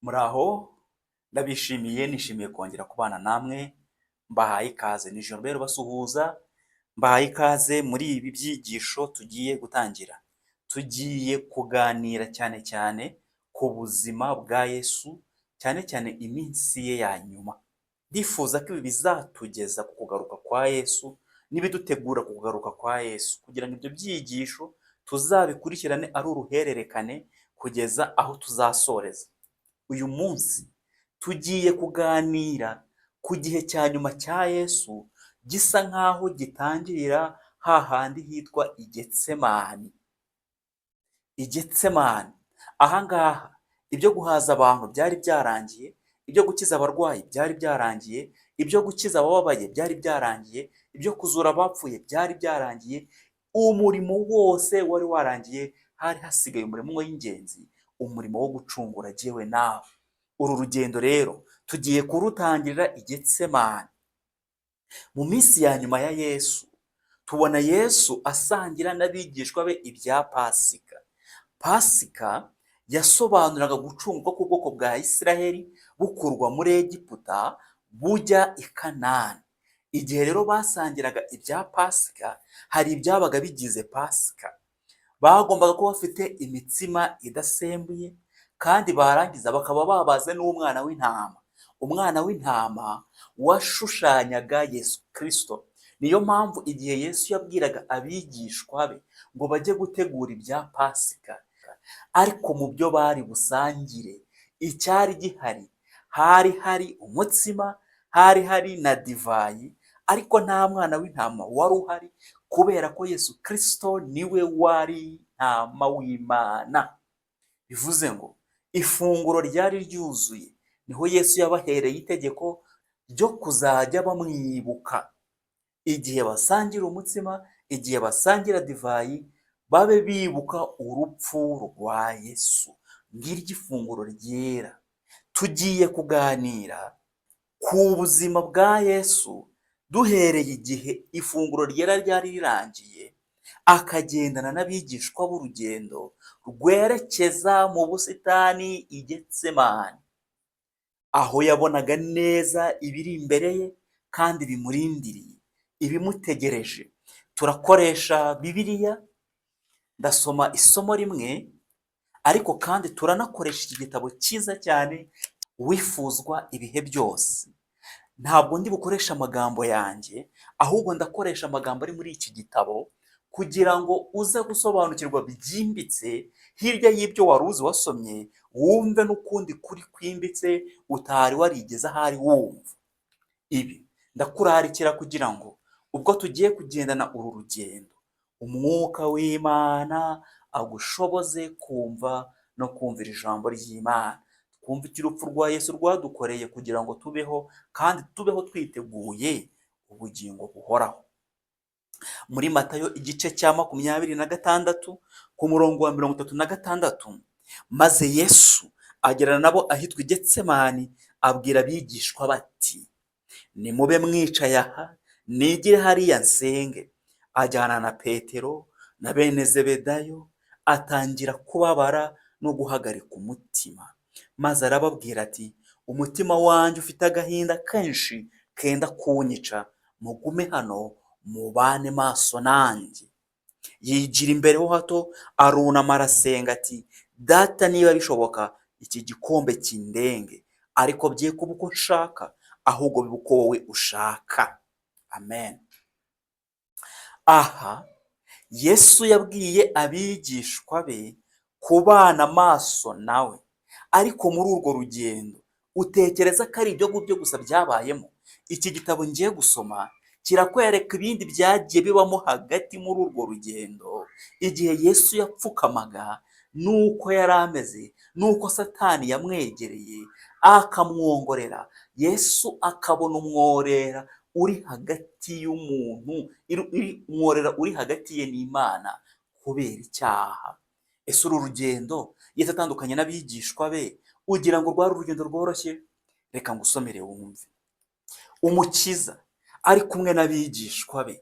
Muraho, nishimiye kongera kubana namwe, mbahaye ikaze, ni Gilbert basuhuza, mbahaye ikaze muri ibi byigisho tugiye gutangira. Tugiye kuganira cyane cyane ku buzima bwa Yesu, cyane cyane iminsi ye ya nyuma. Ndifuza ko ibi bizatugeza ku kugaruka kwa Yesu n'ibidutegura ku kugaruka kwa Yesu, kugira ngo ibyo byigisho tuzabikurikirane ari uruhererekane kugeza aho tuzasoreza. Uyu munsi tugiye kuganira ku gihe cya nyuma cya Yesu, gisa nk'aho gitangirira hahandi hitwa i Getsemani. I Getsemani, aha ngaha ibyo guhaza abantu byari byarangiye, ibyo gukiza abarwayi byari byarangiye, ibyo gukiza abababaye byari byarangiye, ibyo kuzura abapfuye byari byarangiye, umurimo wose wari warangiye, hari hasigaye umurimo w'ingenzi, umurimo wo gucungura jyewe nawe. Uru rugendo rero tugiye kurutangirira i Getsemani. Mu minsi ya nyuma ya Yesu, tubona Yesu asangira n'abigishwa be ibya Pasika. Pasika yasobanuraga gucungwa k'ubwoko bwa Isiraheli bukurwa muri Egiputa bujya i Kanani. Igihe rero basangiraga ibya Pasika, hari ibyabaga bigize Pasika. Bagombaga kuba bafite imitsima idasembuye, kandi barangiza bakaba babaze n'umwana w'intama. Umwana w'intama washushanyaga Yesu Kristo. Niyo mpamvu igihe Yesu yabwiraga abigishwa be ngo bajye gutegura ibya Pasika, ariko mu byo bari busangire, icyari gihari, hari umutsima, hari na divayi, ariko nta mwana w'intama wari uhari, kubera ko Yesu Kristo niwe wari ntama w'Imana. Bivuze ngo ifunguro ryari ryuzuye, niho Yesu yabahereye itegeko ryo kuzajya bamwibuka. Igihe basangira umutsima, igihe basangira divayi, babe bibuka urupfu rwa Yesu. Ngiryo ifunguro ryera. Tugiye kuganira ku buzima bwa Yesu, duhereye igihe ifunguro ryera ryari rirangiye, akagendana n'abigishwa b'urugendo rwerekeza mu busitani i Getsemani, aho yabonaga neza ibiri imbere ye kandi bimurindiriye, ibimutegereje. Turakoresha Bibiliya, ndasoma isomo rimwe, ariko kandi turanakoresha iki gitabo cyiza cyane, wifuzwa ibihe byose. Ntabwo ndi bukoresha amagambo yanjye, ahubwo ndakoresha amagambo ari muri iki gitabo, kugira ngo uze gusobanukirwa byimbitse hirya y'ibyo wari uzi wasomye, wumve n'ukundi kuri kwimbitse utari warigeze ahari wumva. Ibi ndakurarikira kugira ngo ubwo tugiye kugendana uru rugendo, umwuka w'Imana agushoboze kumva no kumvira ijambo ry'Imana. Twumve icyo urupfu rwa Yesu rwadukoreye kugira ngo tubeho, kandi tubeho twiteguye ubugingo buhoraho. Muri Matayo igice cya 26 ku murongo wa 36, maze Yesu agerana nabo ahitwa i Getsemani, abwira abigishwa bati, nimube mwicaye aha, nigire hariya nsenge. Ajyana na Petero na bene Zebedayo, atangira kubabara no guhagarika umutima, maze arababwira ati, umutima wanjye ufite agahinda kenshi kenda kunyica, mugume hano mubane maso nanjye. Yigira imbere ho hato, arunama arasenga ati, Data, niba bishoboka, iki gikombe kindenge, ariko bye kuba uko nshaka, ahubwo bibe uko wowe ushaka. Amen. Aha Yesu yabwiye abigishwa be kubana amaso nawe, ariko muri urwo rugendo utekereza ko ari ibyo ngibyo gusa byabayemo? Iki gitabo ngiye gusoma kirakwereka ibindi byagiye bibamo hagati muri urwo rugendo, igihe Yesu yapfukamaga, nuko yari ameze, nuko Satani yamwegereye akamwongorera. Yesu akabona umworera uri hagati y'umuntu, umworera uri hagati ye n'Imana kubera icyaha. Ese uru rugendo Yesu atandukanye n'abigishwa be, ugira ngo rwari urugendo rworoshye? Reka ngusomere wumve. Umukiza ari kumwe n'abigishwa be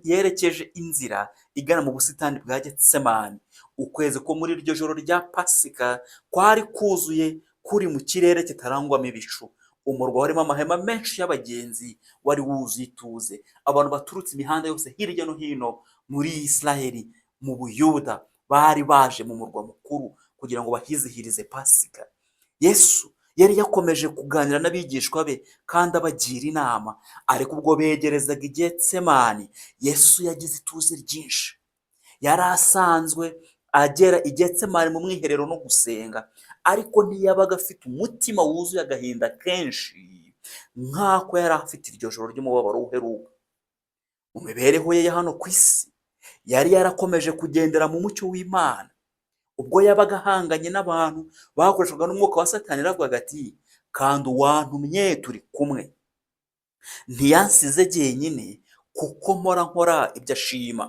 yerekeje inzira igana mu busitani bwa Getsemani. Ukwezi ko muri iryo joro rya Pasika kwari kuzuye kuri mu kirere kitarangwamo ibicu. Umurwa warimo amahema menshi y'abagenzi, wari wuzuye ituze. Abantu baturutse imihanda yose hirya no hino muri Isiraheli, mu Buyuda, bari baje mu murwa mukuru kugira ngo bahizihirize Pasika. Yesu yari yakomeje kuganira n'abigishwa be kandi abagira inama, ariko ubwo begerezaga i Getsemani, Yesu yagize ituze ryinshi. Yari asanzwe agera i Getsemani mu mwiherero no gusenga, ariko ntiyabaga afite umutima wuzuye agahinda kenshi nk'ako yari afite iryo joro ry'umubabaro uheruka. Mu mibereho ye ya hano ku isi, yari yarakomeje kugendera mu mucyo w'Imana. Ubwo yabaga ahanganye n'abantu bakoreshwaga n'umwuka wa Satani, yaravugaga ati, kandi uwantumye turi kumwe, ntiyansize jyenyine kuko mpora nkora ibyo ashima,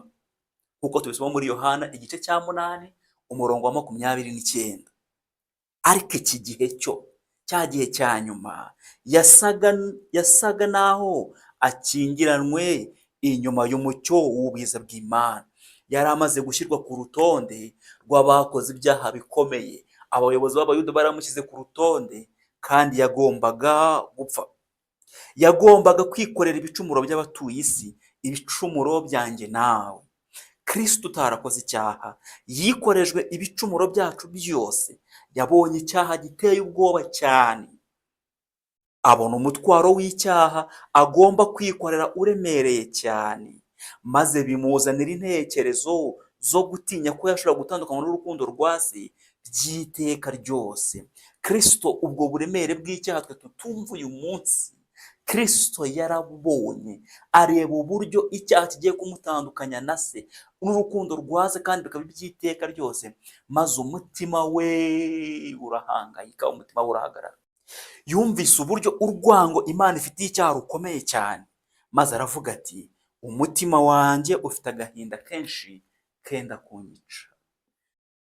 nk'uko tubisoma muri Yohana igice cya 8 umurongo wa 29. Ariko iki gihe cya gihe cya nyuma, yasaga naho akingiranwe inyuma y'umucyo w'ubwiza bw'Imana. Yari amaze gushyirwa ku rutonde rw'abakoze ibyaha bikomeye. Abayobozi b'Abayuda baramushyize ku rutonde, kandi yagombaga gupfa. Yagombaga kwikorera ibicumuro by'abatuye isi, ibicumuro byanjye nawe. Kristo utarakoze icyaha yikorejwe ibicumuro byacu byose. Yabonye icyaha giteye ubwoba cyane, abona umutwaro w'icyaha agomba kwikorera uremereye cyane, maze bimuzanira intekerezo zo gutinya ko yashobora gutandukanywa n'urukundo rwa Se by'iteka ryose. Kristo ubwo buremere bw'icyaha twe tutumva uyu munsi, Kristo yarabubonye, areba uburyo icyaha kigiye kumutandukanya na Se n'urukundo rwa Se, kandi bikaba iby'iteka ryose, maze umutima we urahangayika, umutima we urahagarara. Yumvise uburyo urwango Imana ifitiye icyaha rukomeye cyane, maze aravuga ati, umutima wanjye ufite agahinda kenshi kenda kunyica.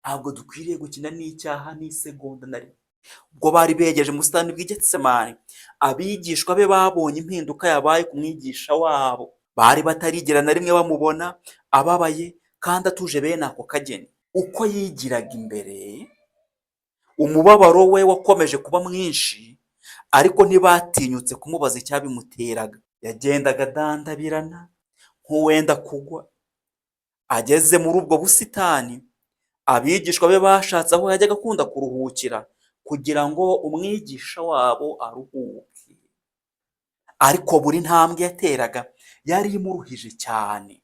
Ntabwo dukwiriye gukina n'icyaha n'isegonda na rimwe. Ubwo bari begereje mu busitani bw'i Getsemani, abigishwa be babonye impinduka yabaye ku mwigisha wabo. Bari batarigera na rimwe bamubona ababaye kandi atuje bene ako kageni. Uko yigiraga imbere, umubabaro we wakomeje kuba mwinshi, ariko ntibatinyutse kumubaza icyabimuteraga. Yagendaga adandabirana nk'uwenda kugwa. Ageze muri ubwo busitani, abigishwa be bashatse aho yajyaga akunda kuruhukira kugira ngo umwigisha wabo aruhuke, ariko buri ntambwe yateraga yari imuruhije cyane.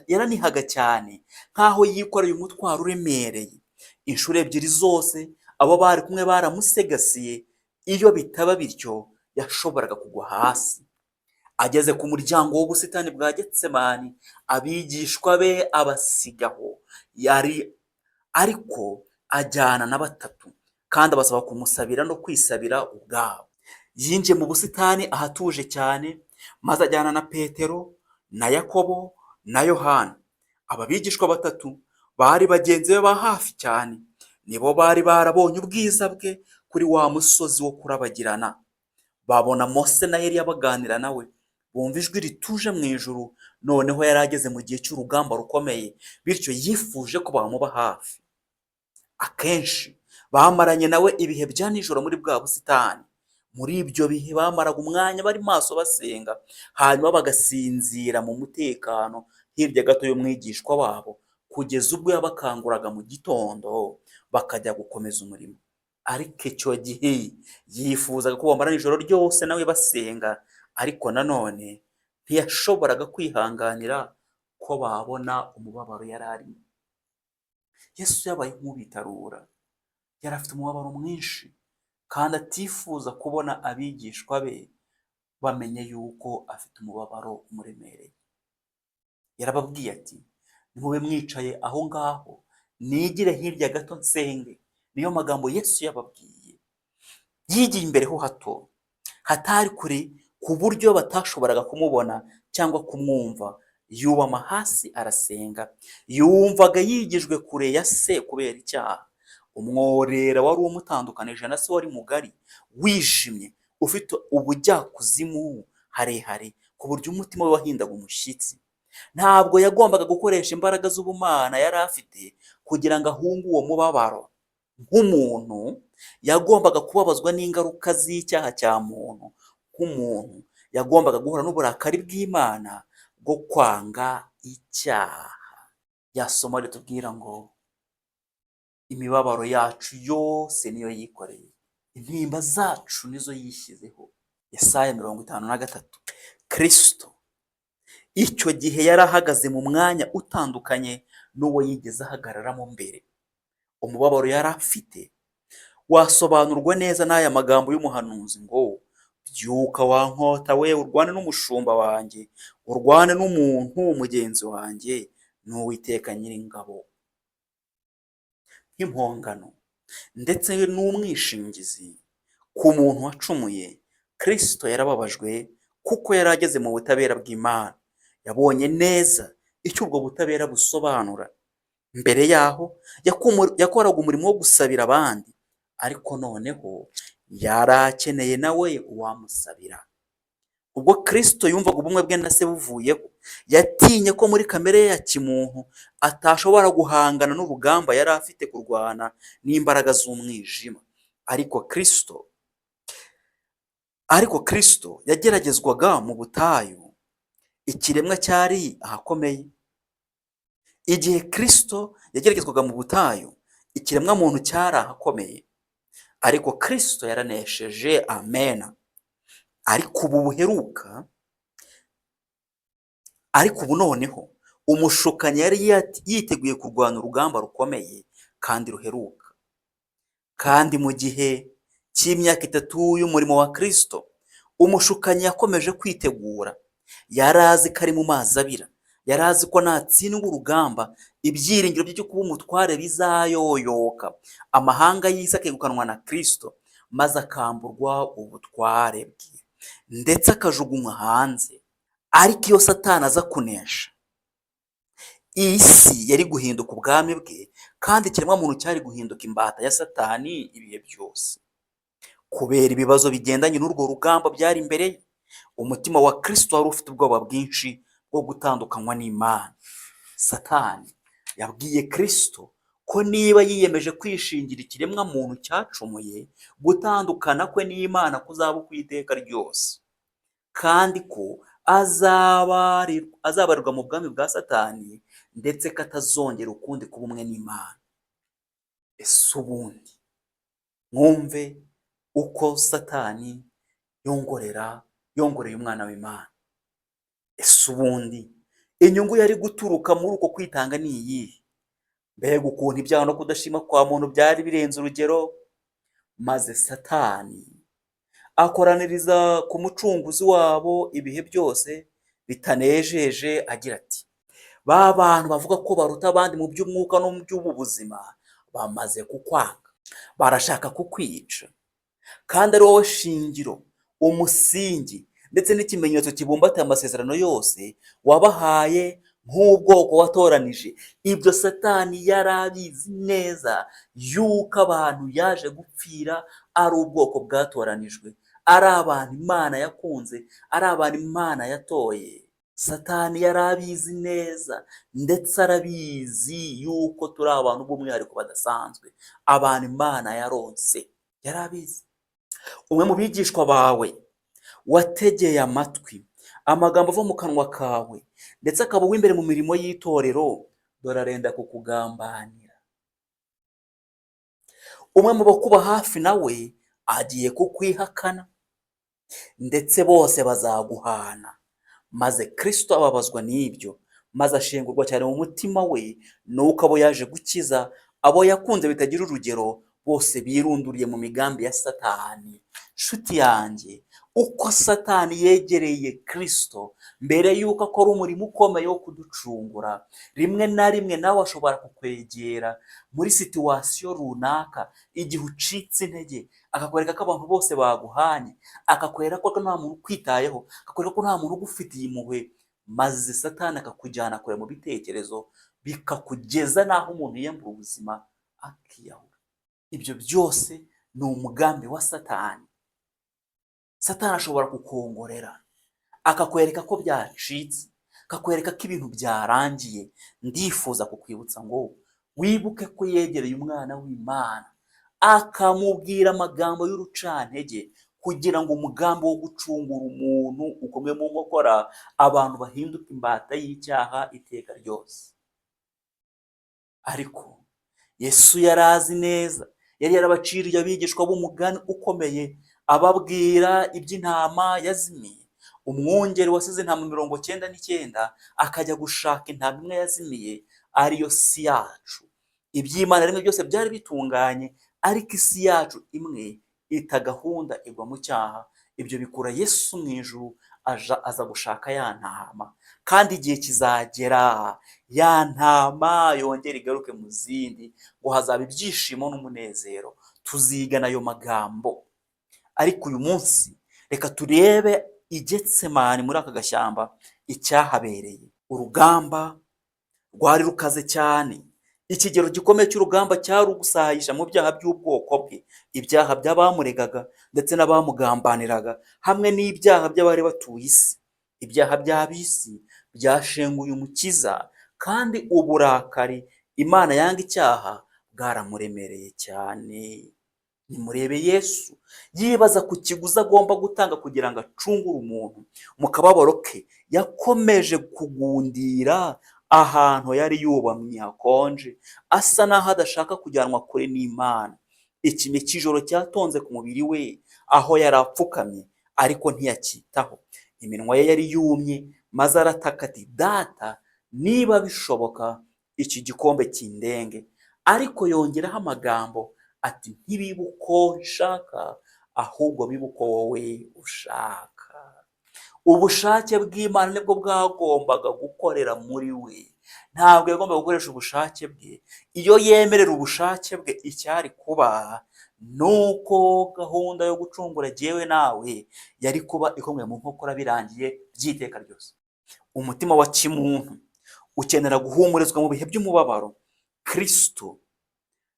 Yaranihaga cyane nk'aho yikoreye umutwaro uremereye. Inshuro ebyiri zose abo bari kumwe baramusigasiye, iyo bitaba bityo yashoboraga kugwa hasi. Ageze ku muryango w'ubusitani bwa Getsemani, abigishwa be abasigaho, ariko ajyana na 3 kandi abasaba kumusabira no kwisabira ubwabo. Yinjiye mu busitani ahatuje cyane, maze ajyana na Petero na Yakobo na Yohana. Aba bigishwa 3 bari bagenzi be ba hafi cyane, nibo bari barabonye ubwiza bwe kuri wa musozi wo kurabagirana. Babona Mose na Eliya baganira nawe, bumva ijwi rituje mu ijuru. Noneho yari ageze mu gihe cy'urugamba rukomeye, bityo yifuje ko bamuba hafi. Akenshi bamaranye nawe ibihe bya nijoro muri bwa busitani. Muri ibyo bihe bamaraga umwanya bari maso basenga, hanyuma bagasinzira mu mutekano hirya gato y'umwigishwa wabo, kugeza ubwo yabakanguraga mu gitondo bakajya gukomeza umurimo. Ariko icyo gihe yifuzaga ko bamara ijoro ryose nawe basenga, ariko nanone ntiyashoboraga kwihanganira ko babona umubabaro yari arimo. Yesu yabaye nk'ubitarura, yari afite umubabaro mwinshi kandi atifuza kubona abigishwa be bamenye yuko afite umubabaro umuremereye. Yarababwiye ati, nimube mwicaye aho ngaho nigire hirya gato nsenge. Niyo magambo Yesu yababwiye. Yigiye imbere ho hato, hatari kure ku buryo batashoboraga kumubona cyangwa kumwumva. Yubama hasi arasenga. Yumvaga yigijwe kure ya Se kubera icyaha. Umworera wari umutandukanije na Se wari mugari, wijimye, ufite ubujyakuzimu harehare, ku buryo umutima we wahindaga umushyitsi. Ntabwo yagombaga gukoresha imbaraga z'ubumana yari afite kugira ngo ahunge uwo mubabaro. Nk'umuntu yagombaga kubabazwa n'ingaruka z'icyaha cya muntu. Nk'umuntu yagombaga guhura n'uburakari bw'Imana bwo kwanga icyaha. Ya somo ritubwira ngo imibabaro yacu yose niyo yikoreye, intimba zacu nizo yishyizeho. Yesaya 53. Kristo icyo gihe yari ahagaze mu mwanya utandukanye n'uwo yigeze ahagararamo mbere. Umubabaro yari afite wasobanurwa neza n'aya magambo y'umuhanuzi ngo, byuka wa nkota we, urwane n'umushumba wanjye, urwane n'umuntu mugenzi wanjye, n'Uwiteka Nyiringabo. Nk'impongano ndetse n'umwishingizi ku muntu wacumuye, Kristo yarababajwe kuko yari ageze mu butabera bw'Imana. Yabonye neza icyo ubwo butabera busobanura. Mbere yaho yakoraga umurimo wo gusabira abandi, ariko noneho yari akeneye nawe uwamusabira. Ubwo Kristo yumvaga ubumwe bwe na se buvuyeho, yatinye ko muri kamere ye ya kimuntu atashobora guhangana n'urugamba yari afite kurwana n'imbaraga z'umwijima. Ariko Kristo yageragezwaga mu butayu. Ikiremwa cyari ahakomeye. Igihe Kristo yageragezwaga mu butayu, ikiremwa muntu cyari ahakomeye. Ariko Kristo yaranesheje, amena. Ariko ubu noneho umushukanyi yari yiteguye kurwana urugamba rukomeye kandi ruheruka. Kandi mu gihe cy'imyaka 3 y'umurimo wa Kristo, umushukanyi yakomeje kwitegura. Yari azi ko ari mu mazi abira. Yari azi ko natsindwa urugamba, ibyiringiro byo kuba umutware bizayoyoka. Amahanga y'isi akegukanwa na Kristo, maze akamburwa ubutware bwe, ndetse akajugunywa hanze. Ariko iyo Satani aza kunesha, isi yari guhinduka ubwami bwe, kandi ikiremwa muntu cyari guhinduka imbata ya Satani ibihe byose. Kubera ibibazo bigendanye n'urwo rugamba byari imbere ye, umutima wa Kristo wari ufite ubwoba bwinshi bwo gutandukanywa n'Imana. Satani yabwiye Kristo ko niba yiyemeje kwishingira ikiremwa muntu cyacumuye, gutandukana kwe n'Imana kuzaba ukw'iteka ryose, kandi ko azabarirwa mu bwami bwa Satani, ndetse ko atazongera ukundi kuba umwe n'Imana. Ese ubundi mwumve uko Satani yongoreye umwana w'Imana. Ese ubundi inyungu yari guturuka muri uko kwitanga ni iyihe? Mbega ukuntu ibyaha no kudashima kwa muntu byari birenze urugero. Maze Satani akoraniriza ku mucunguzi wabo ibihe byose bitanejeje, agira ati, ba bantu bavuga ko baruta abandi mu by'umwuka no mu by'ubuzima bamaze kukwanga, barashaka kukwica, kandi ari wowe shingiro, umusingi ndetse n'ikimenyetso kibumbatiye amasezerano yose wabahaye nk'ubwoko watoranije. Ibyo Satani yari abizi neza yuko abantu yaje gupfira ari ubwoko bwatoranijwe, ari abantu Imana yakunze, ari abantu Imana yatoye. Satani yari abizi neza, ndetse arabizi yuko turi abantu b'umwihariko badasanzwe, abantu Imana yaronse. Yari abizi. Umwe mu bigishwa bawe wategeye amatwi amagambo ava mu kanwa kawe, ndetse akaba uw'imbere mu mirimo y'itorero, dore arenda kukugambanira. Umwe mu bakuba hafi nawe agiye kukwihakana, ndetse bose bazaguhana. Maze Kristo ababazwa n'ibyo, maze ashengurwa cyane mu mutima we nuko abo yaje gukiza, abo yakunze bitagira urugero, bose birunduriye mu migambi ya Satani. Nshuti yanjye, uko Satani yegereye Kristo mbere y'uko akora umurimo ukomeye wo kuducungura, rimwe na rimwe nawe ashobora kukwegera muri situwasiyo runaka, igihe ucitse intege, akakwereka ko abantu bose baguhanye, akakwereka ko nta muntu ukwitayeho, akakwereka ko nta muntu ugufitiye impuhwe, maze Satani akakujyana kure mu bitekerezo, bikakugeza n'aho umuntu yiyambura ubuzima akiyahura. Ibyo byose ni umugambi wa Satani. Satani ashobora kukongorera akakwereka ko byacitse, kakwereka ko ibintu byarangiye. Ndifuza kukwibutsa ngo wibuke ko yegereye umwana w'Imana akamubwira amagambo y'urucantege kugira ngo umugambi wo gucungura umuntu ukome mu nkokora, abantu bahinduke imbata y'icyaha iteka ryose. Ariko Yesu yari azi neza, yari yarabaciriye abigishwa b'umugani ukomeye, ababwira iby'intama yazimiye. Umwungeri wasize intama 99 akajya gushaka intama imwe yazimiye, ariyo si yacu. Iby'Imana rimwe byose byari bitunganye, ariko isi yacu imwe ita gahunda igwa mu cyaha. Ibyo bikura Yesu mu ijuru aza gushaka ya ntama, kandi igihe kizagera ya ntama yongera igaruke mu zindi, ngo hazaba ibyishimo n'umunezero. Tuzigana ayo magambo. Ariko uyu munsi reka turebe i Getsemani, muri aka gashyamba, icyahabereye. Urugamba rwari rukaze cyane. Ikigero gikomeye cy'urugamba cyari ugusayisha mu byaha by'ubwoko bwe, ibyaha by'abamuregaga ndetse n'abamugambaniraga, hamwe n'ibyaha by'abari batuye isi. Ibyaha by'ab'isi byashenguye umukiza, kandi uburakari Imana yanga icyaha bwaramuremereye cyane. Nimurebe Yesu yibaza ku kiguzi agomba gutanga kugira ngo acungure umuntu. Mu kababaro ke yakomeje kugundira ahantu yari yubamye hakonje, asa naho adashaka kujyanwa kure n'Imana. Ikime cy'ijoro cyatonze ku mubiri we aho yari apfukamye, ariko ntiyacyitaho. Iminwa ye yari yumye, maze arataka ati, Data, niba bishoboka iki gikombe kindenge. Ariko yongeraho amagambo ati, ntibibe uko nshaka, ahubwo bibe uko wowe ushaka. Ubushake bw'Imana nibwo bwagombaga gukorera muri we, ntabwo yagombaga gukoresha ubushake bwe. Iyo yemerera ubushake bwe, icyari kuba nuko gahunda yo gucungura jyewe nawe yari kuba ikomeye mu nkokora, birangiye by'iteka ryose. Umutima wa kimuntu ukenera guhumurizwa mu bihe by'umubabaro. Kristo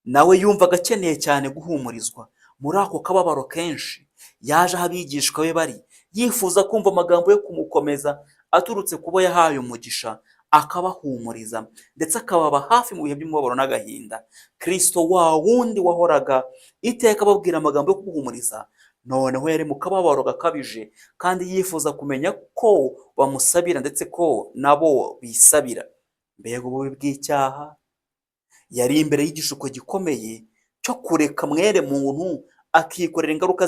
nawe yumvaga akeneye cyane guhumurizwa. Muri ako kababaro kenshi yaje aho abigishwa be bari, yifuza kumva amagambo yo kumukomeza aturutse kubo yahaye umugisha, akabahumuriza ndetse akababa hafi mu bihe by'umubabaro n'agahinda. Kristo wa wundi wahoraga iteka ababwira amagambo yo kuguhumuriza, noneho yari mu kababaro gakabije, kandi yifuza kumenya ko bamusabira ndetse ko nabo bisabira. Mbega ububi bw'icyaha! Yari imbere y'igishuko gikomeye cyo kureka mwere muntu akikorera ingaruka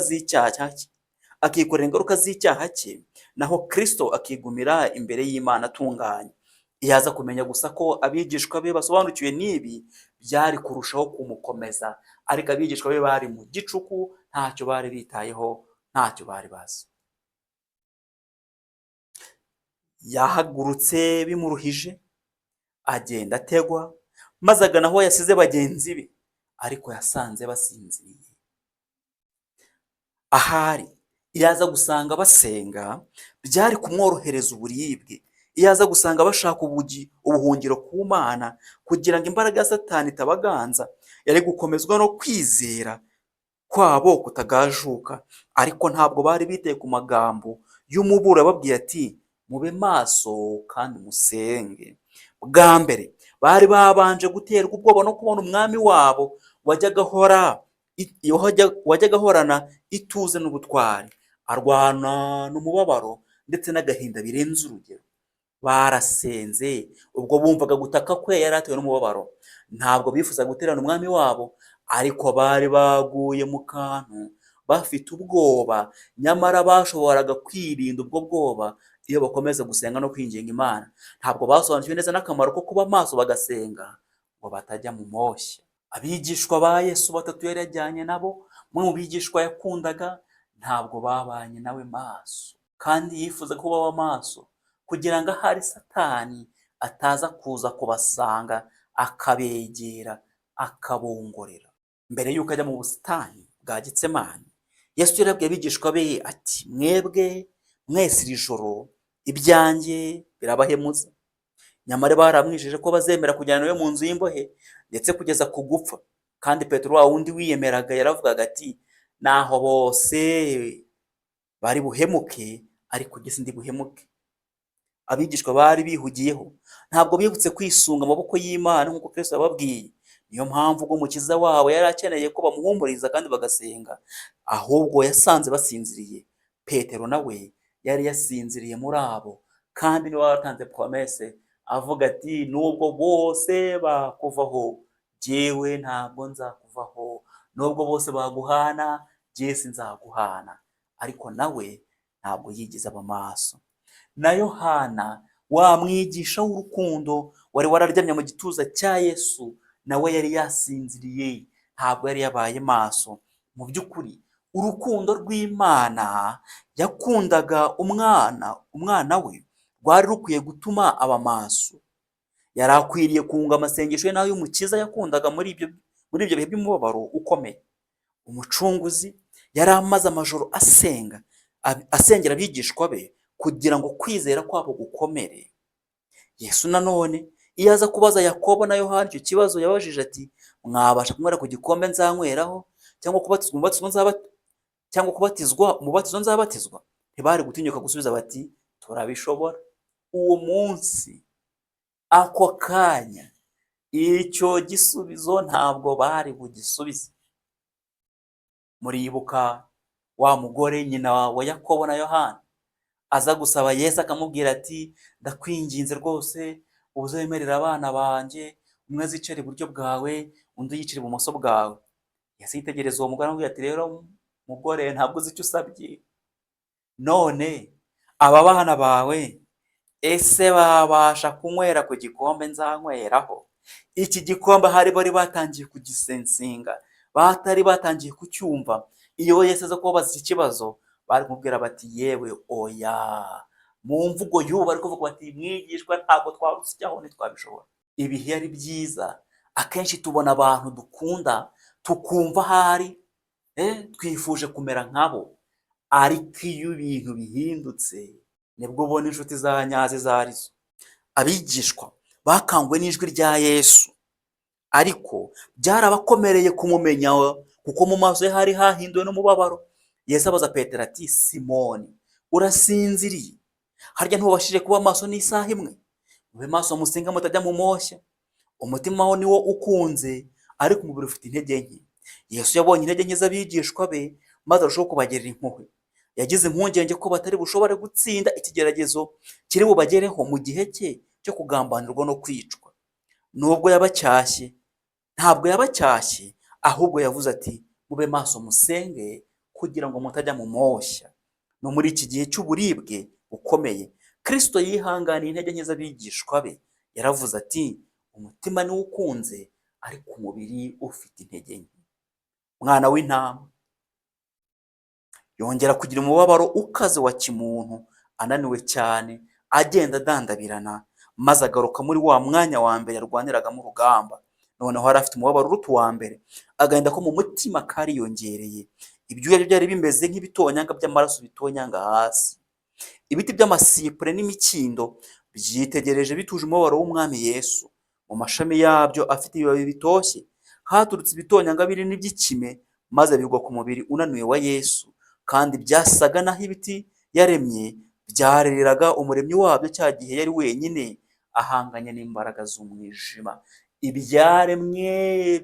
z'icyaha cye, naho Kristo akigumira imbere y'Imana atunganye. Iyo aza kumenya gusa ko abigishwa be basobanukiwe n'ibi, byari kurushaho kumukomeza. Ariko abigishwa be bari mu gicuku, ntacyo bari bitayeho, ntacyo bari bazi. Yahagurutse bimuruhije, agenda ategwa, maze agana aho yasize bagenzi be, ariko yasanze basinziriye. Ahari iyo aza gusanga basenga, byari kumworohereza uburibwe. Iyo aza gusanga bashaka ubuhungiro ku Mana kugira ngo imbaraga ya Satani itabaganza, yari gukomezwa no kwizera kwabo kutagajuka. Ariko ntabwo bari biteye ku magambo y'umuburo ababwiye ati, mube maso kandi musenge. Bwa mbere bari babanje guterwa ubwoba no kubona umwami wabo wajyaga ahorana ituze n'ubutwari, arwana n'umubabaro ndetse n'agahinda birenze urugero. Barasenze ubwo bumvaga gutaka kwe yari atewe n'umubabaro. Ntabwo bifuza guterana umwami wabo, ariko bari baguye mu kantu bafite ubwoba, nyamara bashoboraga kwirinda ubwo bwoba iyo bakomeza gusenga no kwinginga Imana. Ntabwo basobanukiwe neza n'akamaro ko kuba maso bagasenga ngo batajya mu moshya. Abigishwa ba Yesu batatu yari yajyanye nabo, umwe mu bigishwa yakundaga, ntabwo babanye nawe maso, kandi yifuza ko baba maso kugira ngo ahari Satani ataza kuza kubasanga akabegera akabongorera. Mbere y'uko ajya mu busitani bwa Getsemani, Yesu yarabwiye abigishwa be ati, mwebwe mwese iri joro ibyanjye birabahemuza. Nyamara baramwijeje ko bazemera kujyana nawe mu nzu y'imbohe ndetse kugeza ku gupfa. Kandi Petero wa wundi wiyemeraga yaravugaga ati, naho bose bari buhemuke, ariko jye sindi buhemuke. abigishwa bari bihugiyeho, ntabwo bibutse kwisunga amaboko y'Imana nk'uko Kristo yababwiye. Niyo mpamvu ubwo Umukiza wabo yari akeneye ko bamuhumuriza kandi bagasenga, ahubwo yasanze basinziriye. Petero nawe yari yasinziriye muri abo, kandi niwe watanze promese avuga ati nubwo bose bakuvaho, jyewe ntabwo nzakuvaho, nubwo bose baguhana, jye sinzaguhana. Ariko nawe ntabwo yigeze aba maso. Na Yohana, wa mwigisha w'urukundo wari wararyamye mu gituza cya Yesu, nawe yari yasinziriye, ntabwo yari yabaye maso. Mu by'ukuri urukundo rw'Imana yakundaga umwana we rwari rukwiye gutuma aba maso. Yari akwiriye kunga amasengesho ye n'ay'Umukiza yakundaga muri ibyo bihe by'umubabaro ukomeye. Umucunguzi yari amaze amajoro asengera abigishwa be kugira ngo kwizera kwabo gukomere. Yesu nanone iyo aza kubaza Yakobo na Yohana icyo kibazo, yabajije ati mwabasha kunywera ku gikombe nzanyweraho, cyangwa kubatizwa umubatizo nzabatizwa? Ntibari gutinyuka gusubiza bati turabishobora. Uwo munsi, ako kanya, icyo gisubizo ntabwo bari bugisubize. Muribuka wa mugore nyina wa Yakobo na Yohana aza gusaba Yesu akamubwira ati ndakwinginze rwose uzemerera abana banjye, umwe azicare iburyo bwawe undi yicare ibumoso bwawe. Yesu yitegereza uwo mugore aramubwira ati rero mugore, ntabwo uzi icyo usabye. None aba bana bawe ese babasha kunywera ku gikombe nzanyweraho? Iki gikombe hari bari batangiye kugisensinga, batari batangiye kucyumva. Iyo Yesu aza kubabaza iki kibazo, bari kumubwira bati yewe oya. Mu mvugo y'ubu bari kuvuga bati mwigishwa, ntabwo twarusyaho ntitwabishobora. Ibihe ari byiza, akenshi tubona abantu dukunda tukumva ahari twifuje kumera nkabo, ariko iyo ibintu bihindutse nibwo ubona inshuti za nyazo izo arizo. Abigishwa bakanguwe n'ijwi rya Yesu, ariko byarabakomereye kumumenya, kuko mu maso ye hari hahinduwe n'umubabaro. Yesu abaza Petero ati Simoni, urasinziriye? Harya ntubashije kuba maso n'isaha imwe? Mube maso musenge mutajya mu moshya. Umutima wo niwo ukunze, ariko umubiri ufite intege nke. Yesu yabonye intege nke z'abigishwa be, maze arushaho kubagirira impuhwe. Yagize impungenge ko batari bushobore gutsinda ikigeragezo kiri bubagereho mu gihe cye cyo kugambanirwa no kwicwa. Nubwo yabacyashye, ntabwo yabacyashye, ahubwo yavuze ati mube maso musenge kugira ngo mutajya mu moshya. No muri iki gihe cy'uburibwe bukomeye, Kristo yihanganiye intege nke z'abigishwa be. Yaravuze ati umutima niwo ukunze, ariko umubiri ufite intege nke. Mwana w'intama yongera kugira umubabaro ukaze wa kimuntu, ananiwe cyane, agenda adandabirana, maze agaruka muri wa mwanya wa mbere yarwaniragamo urugamba. Noneho yari afite umubabaro uruta uwa mbere, agahinda ko mu mutima kariyongereye. Ibyuya byari bimeze nk'ibitonyanga by'amaraso bitonyanga hasi. Ibiti by'amasipure n'imikindo byitegereje bituje umubabaro w'umwami Yesu. Mu mashami yabyo afite ibibabi bitoshye haturutse ibitonyanga binini by'ikime, maze bigwa ku mubiri unanuye wa Yesu, kandi byasaga naho ibiti yaremye byarereraga umuremyi wabyo cya gihe yari wenyine ahanganye n'imbaraga z'umwijima. Ibyaremwe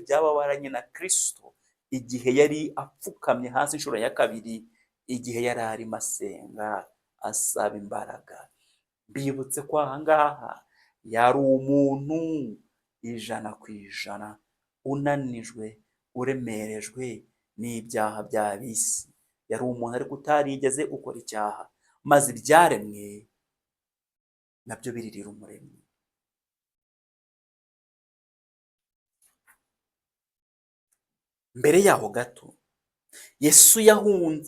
byababaranye na Kristo igihe yari apfukamye hasi inshuro ya kabiri, igihe yari arimo asenga asaba imbaraga. Mbibutse ko aha ngaha yari umuntu 100%, unanijwe, uremerejwe n'ibyaha by'ab'isi. Yari umuntu ariko utarigeze ukora icyaha, maze ibyaremwe nabyo biririra umuremyi. Mbere yaho gato, Yesu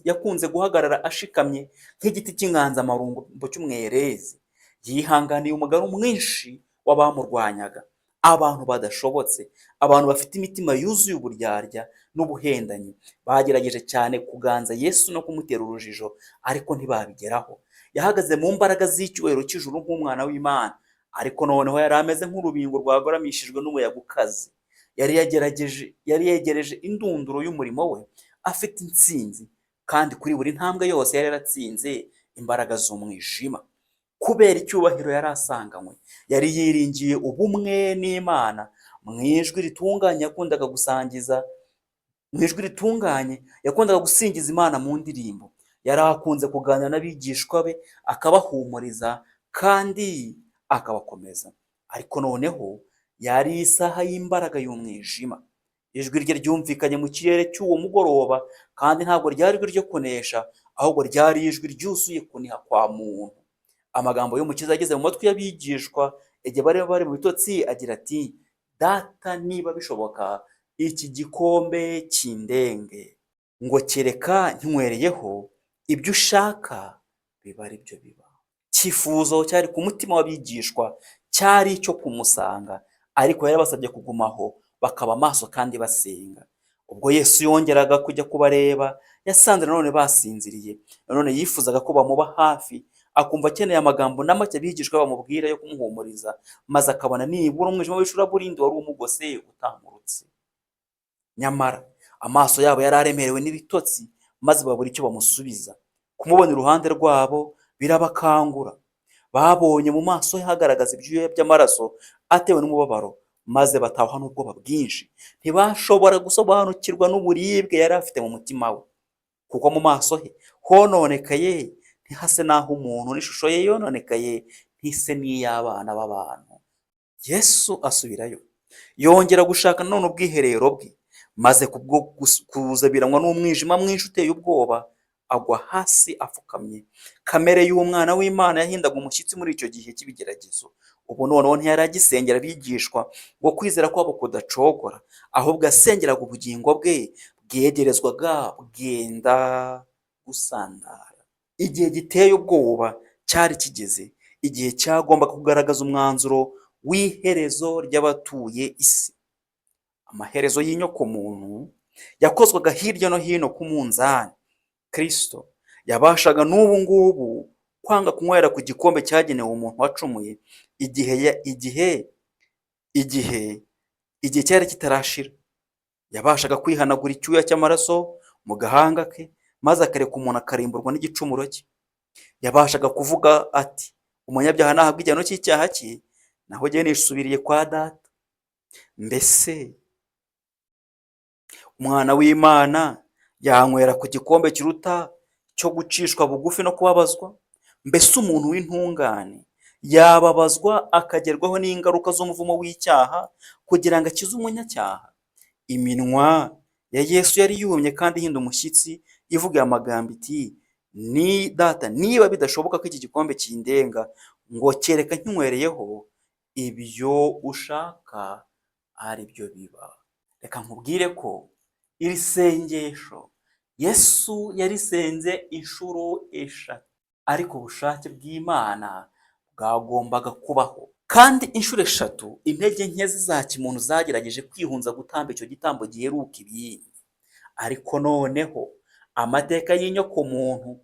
yakunze guhagarara ashikamye nk'igiti cy'inganzamarumbo cy'umwerezi. Yihanganiye umugaru mwinshi w'abamurwanyaga, abantu badashobotse, abantu bafite imitima yuzuye uburyarya n'ubuhendanyi. Bagerageje cyane kuganza Yesu no kumutera urujijo, ariko ntibabigeraho. Yahagaze mu mbaraga z'icyubahiro cy'ijuru nk'umwana w'Imana, ariko noneho yari ameze nk'urubingo rwagoramishijwe n'umuyaga ukaze. Yari yegereje indunduro y'umurimo we, afite intsinzi, kandi kuri buri ntambwe yose yari yaratsinze imbaraga z'umwijima. kubera icyubahiro yari asanganywe. Yari yiringiye ubumwe n'Imana mu ijwi ritunganye yakundaga gusangiza, mu ijwi ritunganye yakundaga gusingiza Imana mu ndirimbo. Yari akunze kuganira n'abigishwa be akabahumuriza kandi akabakomeza. Ariko noneho yari isaha y'imbaraga y'umwijima. Ijwi rye ryumvikanye mu kirere cy'uwo mugoroba, kandi ntabwo ryari ijwi ryo kunesha, ahubwo ryari ijwi ryuzuye kuniha kwa muntu. Amagambo y'Umukiza ageze mu matwi y'abigishwa igihe bari mu bitotsi agira ati, Data niba bishoboka iki gikombe kindenge, ngo kereka nkinywereyeho, ibyo ushaka biba ari byo biba. Icyifuzo cyari ku mutima w'abigishwa cyari icyo kumusanga, ariko yarabasabye kugumaho bakaba amaso kandi basenga. Ubwo Yesu yongeraga kujya kubareba, yasanze nanone basinziriye. Nanone yifuzaga ko bamuba hafi, akumva akeneye amagambo na make abigishwa bamubwira yo kumuhumuriza, maze akabona nibura umwijima w'icuraburindi wari umugose utamurutse. Nyamara amaso yabo yari aremerewe n'ibitotsi, maze babura icyo bamusubiza. Kumubona iruhande rwabo birabakangura. Babonye mu maso he hagaragaza ibyuya by'amaraso atewe n'umubabaro, maze batahwa n'ubwoba bwinshi. Ntibashobora gusobanukirwa n'uburibwe yari afite mu mutima we, kuko mu maso he hononekaye ntihase n'aho umuntu, n'ishusho ye yononekaye ntise n'iy'abana b'abantu. Yesu asubirayo, yongera gushaka none ubwiherero bwe, maze kubwo kuzabiranwa n'umwijima mwinshi uteye ubwoba, agwa hasi apfukamye. Kamere y'umwana w'Imana yahindaga umushyitsi muri icyo gihe cy'ibigeragezo. Ubu noneho ntiyari agisengera abigishwa ngo kwizera kwabo kudacogora, ahubwo asengeraga ubugingo bwe bwegerezwaga bwenda gusandara. Igihe giteye ubwoba cyari kigeze, igihe cyagombaga kugaragaza umwanzuro w'iherezo ry'abatuye isi. Amaherezo y'inyokomuntu yakozwaga hirya no hino ku munzani. Kristo yabashaga n'ubu ngubu kwanga kunywera ku gikombe cyagenewe umuntu wacumuye igihe cyari kitarashira. Yabashaga kwihanagura icyuya cy'amaraso mu gahanga ke, maze akareka umuntu akarimburwa n'igicumuro cye. Yabashaga kuvuga ati, umunyabyaha nahabwa igihano cy'icyaha cye, naho jyewe nisubiriye kwa Data. Mbese umwana w'Imana yanywera ku gikombe kiruta cyo gucishwa bugufi no kubabazwa? Mbese umuntu w'intungane yababazwa akagerwaho n'ingaruka z'umuvumo w'icyaha kugira ngo akize umunyacyaha? Iminwa ya Yesu yari yumye kandi ihinda umushyitsi, ivuga amagambo iti, ni Data, niba bidashoboka ko iki gikombe kindenga, ngo kereka nkinywereyeho, ibyo ushaka ari byo biba. Reka nkubwire ko iri sengesho Yesu yarisenze inshuro eshatu, ariko ubushake bw'Imana bwagombaga kubaho. Kandi inshuro eshatu intege nke za kimuntu zagerageje kwihunza gutamba icyo gitambo giheruka ibindi. Ariko noneho amateka y'inyokomuntu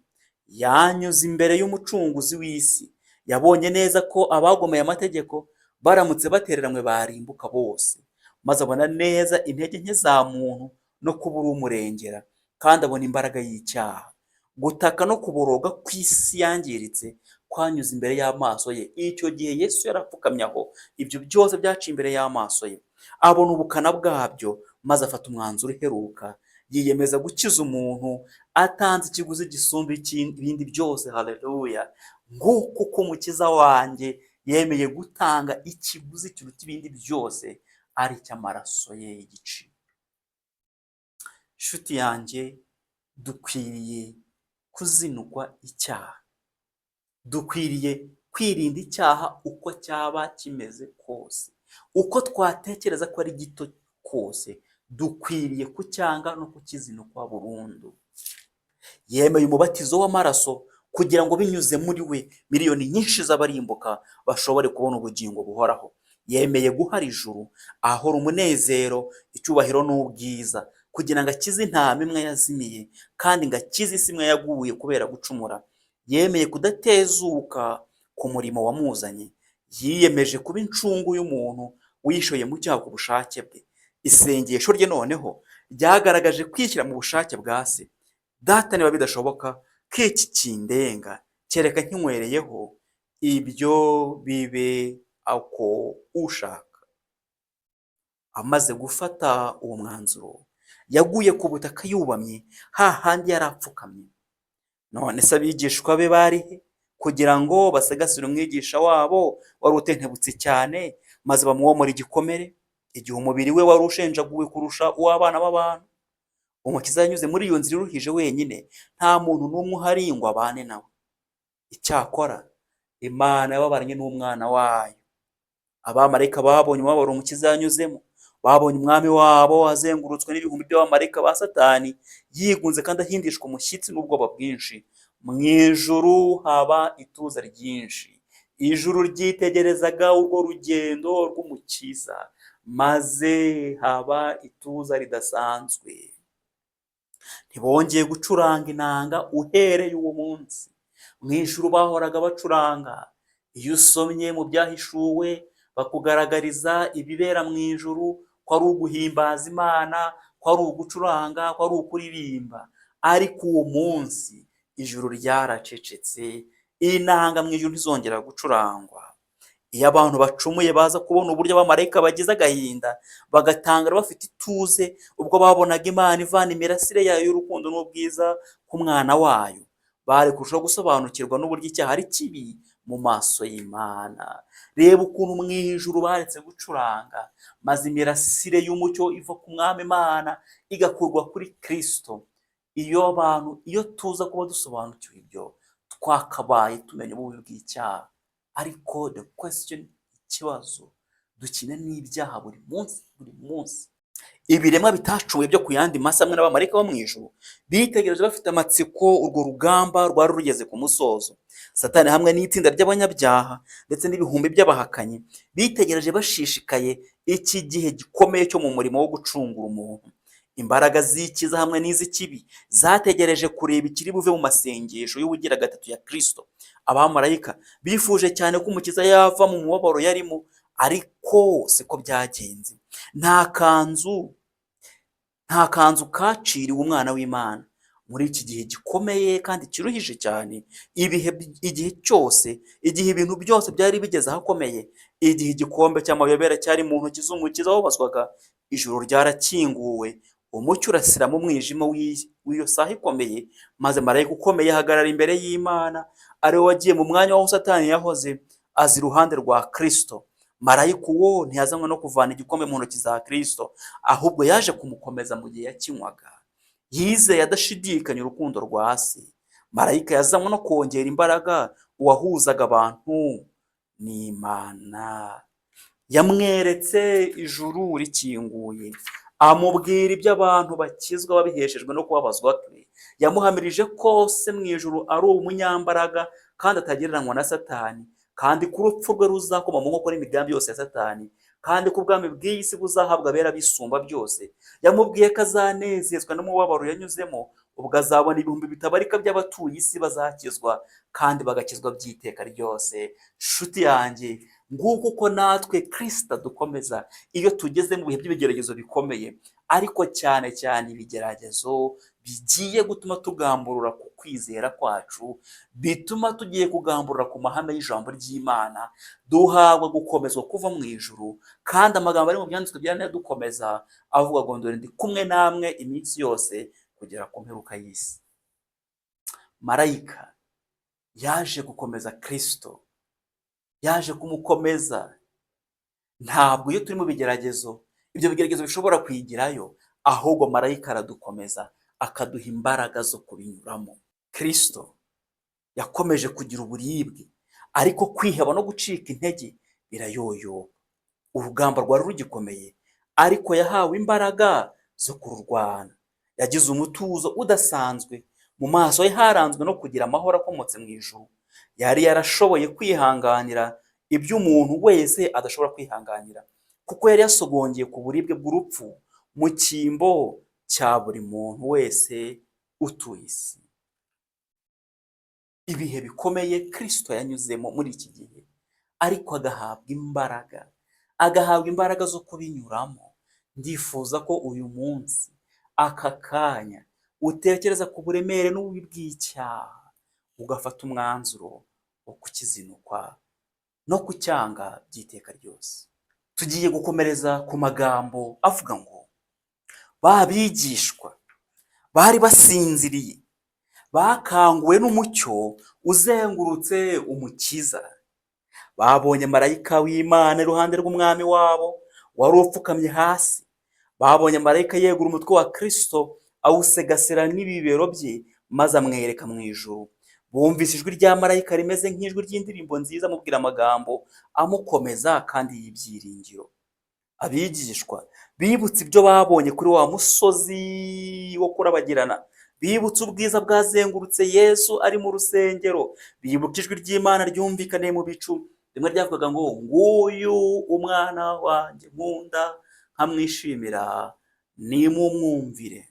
yanyuze imbere y'umucunguzi w'isi. Yabonye neza ko abagomeye amategeko baramutse batereranywe barimbuka bose, maze abona neza intege nke za muntu no kubura umurengera, kandi abona imbaraga y'icyaha. Gutaka no kuboroga kw'isi yangiritse kwanyuze imbere y'amaso ye. Icyo gihe Yesu yarapfukamye aho, ibyo byose byaciye imbere y'amaso ye, abona ubukana bwabyo, maze afata umwanzuro uheruka, yiyemeza gukiza umuntu atanze ikiguzi gisumba ibindi byose. Haleluya! Nguko uko umukiza wanjye yemeye gutanga ikiguzi kiruta ibindi byose, ari icy'amaraso ye y'igiciro. Nshuti yanjye, dukwiriye kuzinukwa icyaha, dukwiriye kwirinda icyaha uko cyaba kimeze kose, uko twatekereza ko ari gito kose, dukwiriye kucyanga no kukizinukwa burundu. Yemeye umubatizo w'amaraso kugira ngo binyuze muri we miliyoni nyinshi z'abarimbuka bashobore kubona ubugingo buhoraho. Yemeye guhara ijuru ahora umunezero, icyubahiro n'ubwiza, kugira ngo akize intama imwe yazimiye, kandi ngo akize isi imwe yaguye kubera gucumura. Yemeye kudatezuka ku murimo wamuzanye. Yiyemeje kuba incungu y'umuntu wishoye mu cyaha ku bushake bwe. Isengesho rye noneho ryagaragaje kwishyira mu bushake bwa se. Data, niba bidashoboka ko iki kindenga, kereka nkinywereyeho, ibyo bibe ako ushaka. Amaze gufata uwo mwanzuro yaguye ku butaka yubamye hahandi yari apfukamye. None se abigishwa be bari he kugira ngo basigasire umwigisha wabo wari utentebutse cyane maze bamuwomora igikomere, igihe umubiri we wari ushenjaguwe kurusha uw'abana b'abantu? Umukiza yanyuze muri iyo nzira iruhije wenyine, nta muntu n'umwe uhari ngo abane nawe. Icyakora Imana yababaranye n'umwana wayo. Abamarayika babonye umubabaro umukiza yanyuzemo, babonye umwami wabo azengurutswe n'ibihumbi by'abamarayika ba Satani, yigunze kandi ahindishwa umushyitsi n'ubwoba bwinshi. Mu ijuru haba ituza ryinshi. Ijuru ryitegerezaga urwo rugendo rw'umukiza, maze haba ituza ridasanzwe. Ntibongeye gucuranga inanga uhereye uwo munsi. Mu ijuru bahoraga bacuranga. Iyo usomye mu byahishuwe bakugaragariza ibibera mu ijuru, ko ari uguhimbaza Imana, ko ari ugucuranga, ko ari ukuririmba. Ariko uwo munsi ijuru ryaracecetse, inanga mu ijuru ntizongera gucurangwa. Iyo abantu bacumuye baza kubona uburyo abamarayika bagize agahinda, bagatangara bafite ituze ubwo babonaga Imana ivana imirasire yayo y'urukundo n'ubwiza ku mwana wayo, bari kurushaho gusobanukirwa n'uburyo icyaha ari kibi mu maso y'Imana. Reba ukuntu mu ijuru baretse gucuranga, maze imirasire y'umucyo iva ku mwami Imana igakurwa kuri Kristo. Iyo tuza kuba dusobanukiwe ibyo, twakabaye tumenya ububi bw'icyaha. Ariko ikibazo, dukina n'ibyaha buri munsi. Ibiremwa bitacumuye byo ku yandi masi amwe n'abamarayika bo mu ijuru bitegereje bafite amatsiko urwo rugamba rwari rugeze ku musozo. Satani hamwe n'itsinda ry'abanyabyaha ndetse n'ibihumbi by'abahakanyi bitegereje bashishikaye iki gihe gikomeye cyo mu murimo wo gucungura umuntu. Imbaraga z'ikiza hamwe n'iz'ikibi zategereje kureba ikiri buve mu masengesho y'ubugira gatatu ya Kristo. Abamarayika bifuje cyane ko umukiza yava mu mubabaro yarimo, ariko siko byagenze. Nta kanzu kaciriwe umwana w'Imana muri iki gihe gikomeye kandi kiruhije cyane. Igihe cyose, igihe ibintu byose byari bigeze ahakomeye, igihe igikombe cy'amayobera cyari mu ntoki z'umukiza wabazwaga, ijuru ryarakinguwe, umucyo urasira mu mwijima w'iyo saha ikomeye, maze marayika ukomeye ahagarara imbere y'Imana, ari we wagiye mu mwanya w'aho Satani yahoze, aza iruhande rwa Kristo. Marayika uwo ntiyazanywe no kuvana igikombe mu ntoki za Kristo, ahubwo yaje kumukomeza mu gihe yakinywaga. Yizeye adashidikanya urukundo rwa Se. Marayika yazanywe no kongera imbaraga uwahuzaga abantu n'Imana. Yamweretse ijuru rikinguye, amubwira ibyo abantu bakizwa babiheshejwe no kubabazwa kwe. Yamuhamirije ko Se mu ijuru ari umunyambaraga kandi atagereranywa na Satani, kandi ko urupfu rwe ruzakoma mu nkokora imigambi yose ya Satani, kandi ko ubwami bw'iyi si buzahabwa abera bisumba byose. Yamubwiye ko azanezezwa n'umubabaro yanyuzemo, ubwo azabona ibihumbi bitabarika by'abatuye isi bazakizwa kandi bagakizwa by'iteka ryose. Nshuti yanjye, nguko uko natwe Kristo dukomeza iyo tugeze mu bihe by'ibigeragezo bikomeye, ariko cyane cyane ibigeragezo bigiye gutuma tugamburura ku kwizera kwacu, bituma tugiye kugamburura ku mahame y'ijambo ry'Imana, duhabwa gukomezwa kuva mu ijuru. Kandi amagambo ari mu byanditswe byane dukomeza avuga ngo ndore ndi kumwe namwe iminsi yose kugera ku mperuka y'isi. Marayika yaje gukomeza Kristo, yaje kumukomeza. Ntabwo iyo turi mu bigeragezo, ibyo bigeragezo bishobora kwigirayo, ahubwo marayika aradukomeza akaduha imbaraga zo kubinyuramo. Kristo yakomeje kugira uburibwe, ariko kwiheba no gucika intege birayoyoka. Urugamba rwari rugikomeye, ariko yahawe imbaraga zo kururwana. Yagize umutuzo udasanzwe, mu maso ye haranzwe no kugira amahoro akomotse mu ijuru. Yari yarashoboye kwihanganira ibyo umuntu wese adashobora kwihanganira, kuko yari yasogongeye ku buribwe bw'urupfu mu cyimbo cya buri muntu wese utuye isi. Ibihe bikomeye Kristo yanyuzemo muri iki gihe, ariko agahabwa imbaraga zo kubinyuramo. Ndifuza ko uyu munsi, aka kanya, utekereza ku buremere n'ububi bw'icyaha, ugafata umwanzuro wo kukizinukwa no kucyanga by'iteka ryose. Tugiye gukomereza ku magambo avuga ngo ba bigishwa bari basinziriye, bakanguwe n'umucyo uzengurutse umukiza. Babonye marayika w'Imana iruhande rw'umwami wabo wari upfukamye hasi. Babonye marayika yegura umutwe wa Kristo awusegasira n'ibibero bye, maze amwereka mu ijuru. Bumvise ijwi rya marayika rimeze nk'ijwi ry'indirimbo nziza amubwira amagambo amukomeza kandi y'ibyiringiro. Abigishwa bibutse ibyo babonye kuri wa musozi wo kurabagirana, bibutse ubwiza bwazengurutse Yesu ari mu rusengero, bibuka ijwi ry'Imana ryumvikaniye mu bicu, rimwe ryavugaga ngo nguyu umwana wanjye nkunda nkamwishimira, nimumwumvire.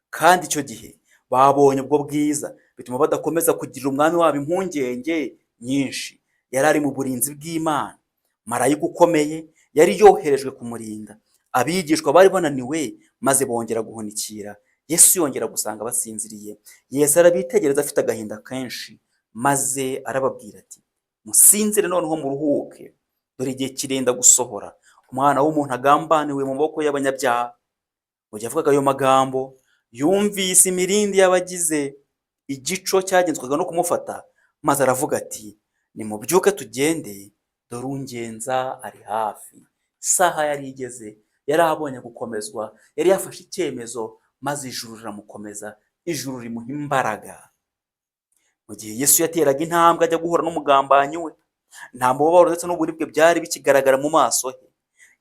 Kandi icyo gihe babonye ubwo bwiza, bituma badakomeza kugirira umwami wabo impungenge nyinshi. Yari ari mu burinzi bw'Imana, marayika ukomeye yari yoherejwe kumurinda. Abigishwa bari bananiwe, maze bongera guhunikira. Yesu yongera gusanga basinziriye. Yesu arabitegereza afite agahinda kenshi, maze arababwira ati musinzire noneho muruhuke, dore igihe kirenda gusohora, umwana w'umuntu agambaniwe mu maboko y'abanyabyaha. Mu gihe avugaga ayo magambo, yumvise imirindi y'abagize igico cyagenzwaga no kumufata, maze aravuga ati nimubyuke tugende, dore ungenza ari hafi. Isaha yari igeze, yari abonye gukomezwa, yari yafashe icyemezo, maze ijuru riramukomeza, ijuru rimuha imbaraga. Mu gihe Yesu yateraga intambwe ajya guhura n'umugambanyi we, nta mubabaro ndetse n'uburibwe byari bikigaragara mu maso he.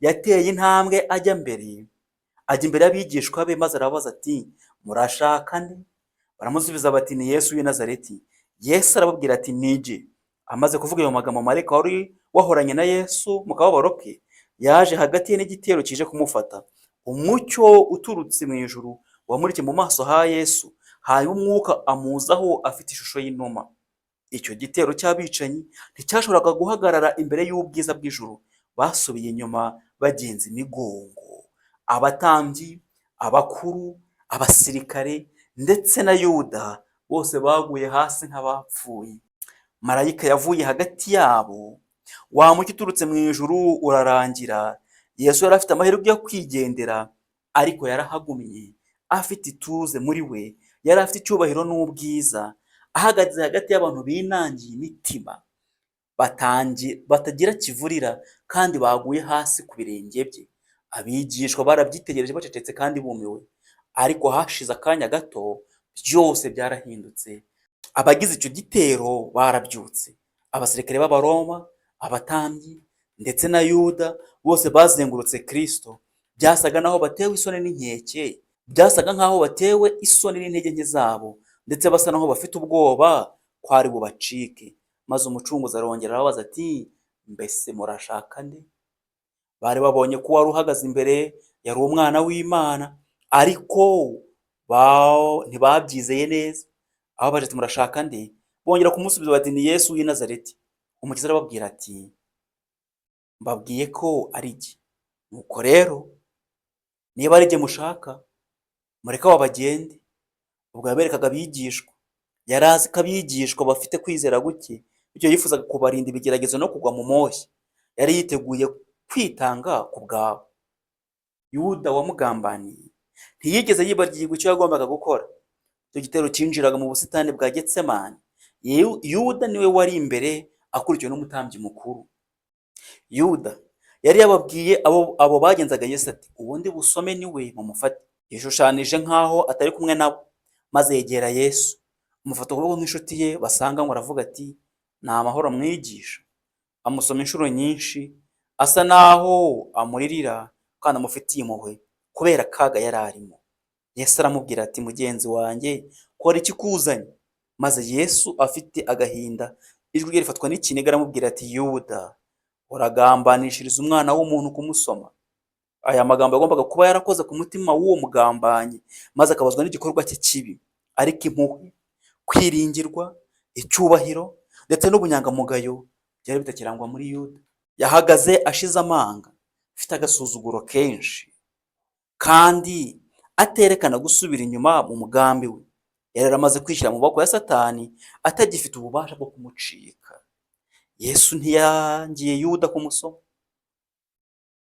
Yateye intambwe ajya imbere y'abigishwa be, maze arabaza ati murashaka nde? Baramusubiza bati ni Yesu w'i Nazareti. Yesu arababwira ati nije. Amaze kuvuga ayo magambo, marayika wari wahoranye na Yesu mu kababaro ke yaje hagati ye n'igitero kije kumufata. Umucyo uturutse mu ijuru wamurikiye mu maso ha Yesu, hanyuma umwuka amuzaho afite ishusho y'inuma. Icyo gitero cy'abicanyi nticyashoboraga guhagarara imbere y'ubwiza bw'ijuru. Basubiye inyuma bagenza imigongo. Abatambyi, abakuru, abasirikare ndetse na Yuda bose baguye hasi nk'abapfuye. Marayika yavuye hagati yabo, wa mucyo uturutse mu ijuru urarangira. Yesu yari afite amahirwe yo kwigendera, ariko yarahagumye afite ituze muri we, yari afite icyubahiro n'ubwiza, ahagaze hagati y'abantu binangiye imitima, batagira kivurira kandi baguye hasi ku birenge bye. Abigishwa barabyitegereje bacecetse kandi bumiwe, ariko hashize akanya gato byose byarahindutse. Abagize icyo gitero barabyutse. Abasirikare b'Abaroma, abatambyi ndetse na Yuda bose bazengurutse Kristo. Byasaga naho batewe isoni n'inkeke, byasaga nkaho batewe isoni n'intege nke zabo, ndetse basa naho bafite ubwoba ko ari bubacike. Maze umucunguzi arongera arababaza ati mbese murashaka nde? Bari babonye ko wari uhagaze imbere yari umwana w'Imana, ariko ntibabyizeye neza. Aho baje ati murashaka nde, bongera kumusubiza bati ni Yesu w'i Nazareti. Umukiza arababwira ati mbabwiye ko ari jye. Nuko rero niba ari jye mushaka, mureke abo bagende. Ubwo yaberekaga abigishwa. Yari azi ko abigishwa bafite kwizera guke, bityo yifuzaga kubarinda ibigeragezo no kugwa mu moshya. Yari yiteguye kwitanga ku bwabo. Yuda wamugambaniye ntiyigeze yibagirwa icyo yagombaga gukora. Icyo gitero cyinjiraga mu busitani bwa Getsemani. Yuda niwe wari imbere akurikiwe n'umutambyi mukuru. Yuda yari yababwiye abo bagenzaga Yesu ati ubundi busome niwe mumufate. Yishushanije nk'aho atari kumwe nabo, maze yegera Yesu, amufata ukuboko nk'inshuti ye basanganywe, aravuga ati ni amahoro mwigisha. Amusoma inshuro nyinshi, asa naho amuririra kandi amufitiye impuhwe kubera akaga yari arimo. Yesu aramubwira ati mugenzi wanjye, kora ikikuzanye. Maze Yesu afite agahinda, ijwi rye rifatwa n'ikiniga, aramubwira ati Yuda, uragambanishiriza umwana w'umuntu kumusoma. Aya magambo yagombaga kuba yarakoze ku mutima w'uwo mugambanyi, maze akabazwa n'igikorwa cye kibi. Ariko impuhwe, kwiringirwa, icyubahiro ndetse n'ubunyangamugayo byari bitakirangwa muri Yuda. Yahagaze ashize amanga, afite agasuzuguro kenshi, kandi aterekana gusubira inyuma mu mugambi we. Yari yaramaze kwishyira mu maboko ya Satani, atagifite ububasha bwo kumucika. Yesu ntiyangiye Yuda kumusoma.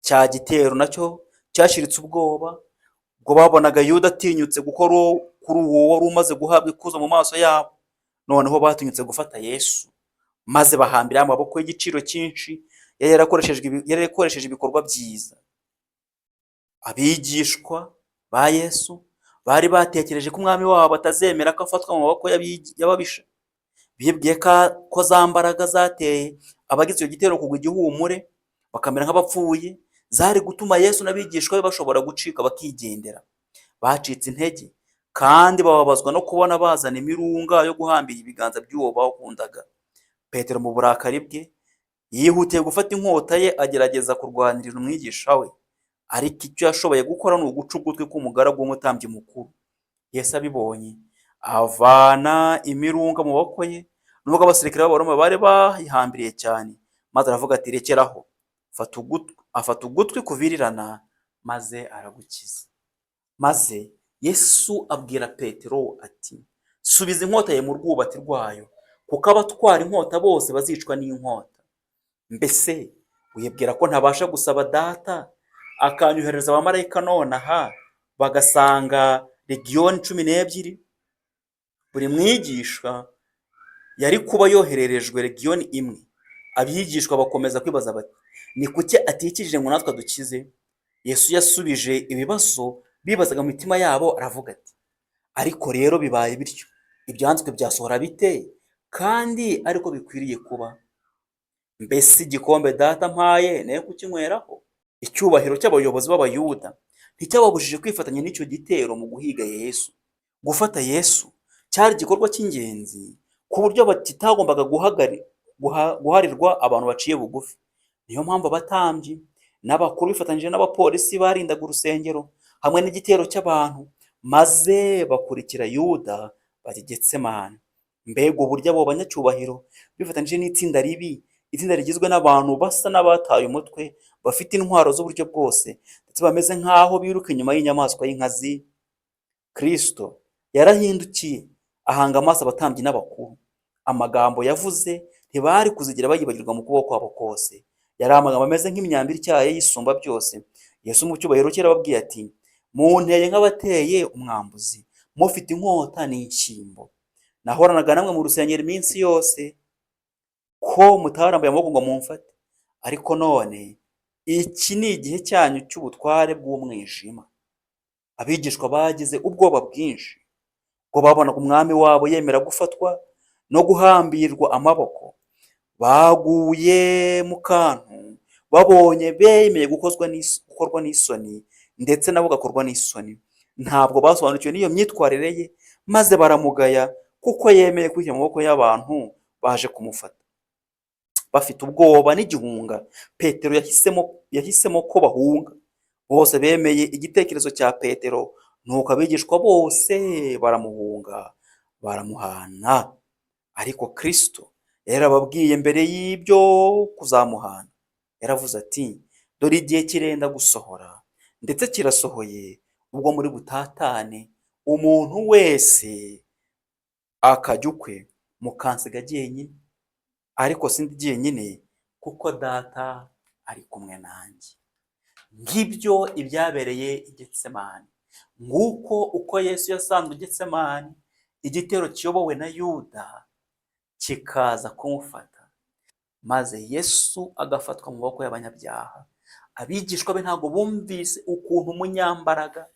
Cya gitero nacyo cyashiritse ubwoba, ubwo babonaga Yuda atinyutse gukora kuri uwo wari umaze guhabwa ikuzo mu maso yabo. Noneho batinyutse gufata Yesu, maze bahambiraho amaboko y'igiciro cyinshi yari yarakoresheje ibikorwa byiza. Abigishwa ba Yesu bari batekereje ko umwami wabo atazemera ko afatwa mu maboko y'ababisha. Bibwiye ko za mbaraga zateye abagize icyo gitero kugwa igihumure bakamera nk'abapfuye zari gutuma Yesu n'abigishwa be bashobora gucika bakigendera. Bacitse intege kandi bababazwa no kubona bazana imirunga yo guhambira ibiganza by'uwo bakundaga. Petero mu burakari bwe yihutiye gufata inkota ye agerageza kurwanirira umwigisha we, ariko icyo yashoboye gukora ni uguca ugutwi k'umugaragu w'umutambyi mukuru. Yesu abibonye avana imirunga mu maboko ye, nubwo abasirikare b'Abaroma bari bayihambiriye cyane, maze aravuga ati rekeraho, afata ugutwi kuvirirana maze aragukiza. Maze Yesu abwira Petero ati subiza inkota ye mu rwubati rwayo, kuko abatwara inkota bose bazicwa n'inkota. Mbese wibwira ko ntabasha gusaba Data akanyohereza abamarayika nonaha bagasanga legiyoni 12? Buri mwigisha yari kuba yohererejwe legiyoni imwe. Abigishwa bakomeza kwibaza bati ni kuki atikijije ngo natwe dukize? Yesu yasubije ibibazo bibazaga mu mitima yabo aravuga ati ariko rero bibaye bityo, ibyanditswe byasohora bite kandi ariko bikwiriye kuba? Mbese igikombe Data mpaye nayo kukinyweraho? Icyubahiro cy'abayobozi b'Abayuda nticyababujije kwifatanya n'icyo gitero mu guhiga Yesu. Gufata Yesu cyari igikorwa cy'ingenzi ku buryo kitagombaga guharirwa abantu baciye bugufi. Niyo mpamvu abatambyi n'abakuru bifatanyije n'abapolisi barindaga urusengero hamwe n'igitero cy'abantu, maze bakurikira Yuda bajya i Getsemani. Mbega uburyo abo banyacyubahiro bifatanyije n'itsinda ribi, itsinda rigizwe n'abantu basa n'abataye umutwe, bafite intwaro z'uburyo bwose ndetse bameze nk'aho biruka inyuma y'inyamaswa y'inkazi. Kristo yarahindukiye ahanga amaso abatambyi n'abakuru. Amagambo yavuze ntibari kuzigira bayibagirwa mu kuboko kwabo kose. Yari amagambo ameze nk'imyambi ityaye yisumba byose. Yesu mu cyubahiro cye yarababwiye ati munteye nk'abateye umwambuzi, mufite inkota n'inshyimbo. Nahoranaga namwe mu rusengero iminsi yose ko mutarambuye amaboko ngo mumfate, ariko none iki ni igihe cyanyu cy'ubutware bw'umwijima. Abigishwa bagize ubwoba bwinshi ngo babonaga umwami wabo yemera gufatwa no guhambirwa amaboko. Baguye mu kantu babonye bemeye gukorwa n'isoni, ndetse nabo gakorwa n'isoni. Ntabwo basobanukiwe n'iyo myitwarire ye, maze baramugaya kuko yemeye kwishyira mu maboko y'abantu baje kumufata. Bafite ubwoba n'igihunga, Petero yahisemo ko bahunga. Bose bemeye igitekerezo cya Petero, nuko abigishwa bose baramuhunga baramuhana. Ariko Kristo yarababwiye mbere y'ibyo kuzamuhana, yaravuze ati dore igihe kirenda gusohora ndetse kirasohoye, ubwo muri butatane umuntu wese akajya ukwe, mukansiga jyenyine. Ariko sindi jyenyine kuko Data ari kumwe nanjye. Ngibyo ibyabereye i Getsemani. Nguko uko Yesu yasanzwe i Getsemani, igitero kiyobowe na Yuda kikaza kumufata, maze Yesu agafatwa mu maboko y'abanyabyaha. Abigishwa be ntabwo bumvise ukuntu umunyambaraga,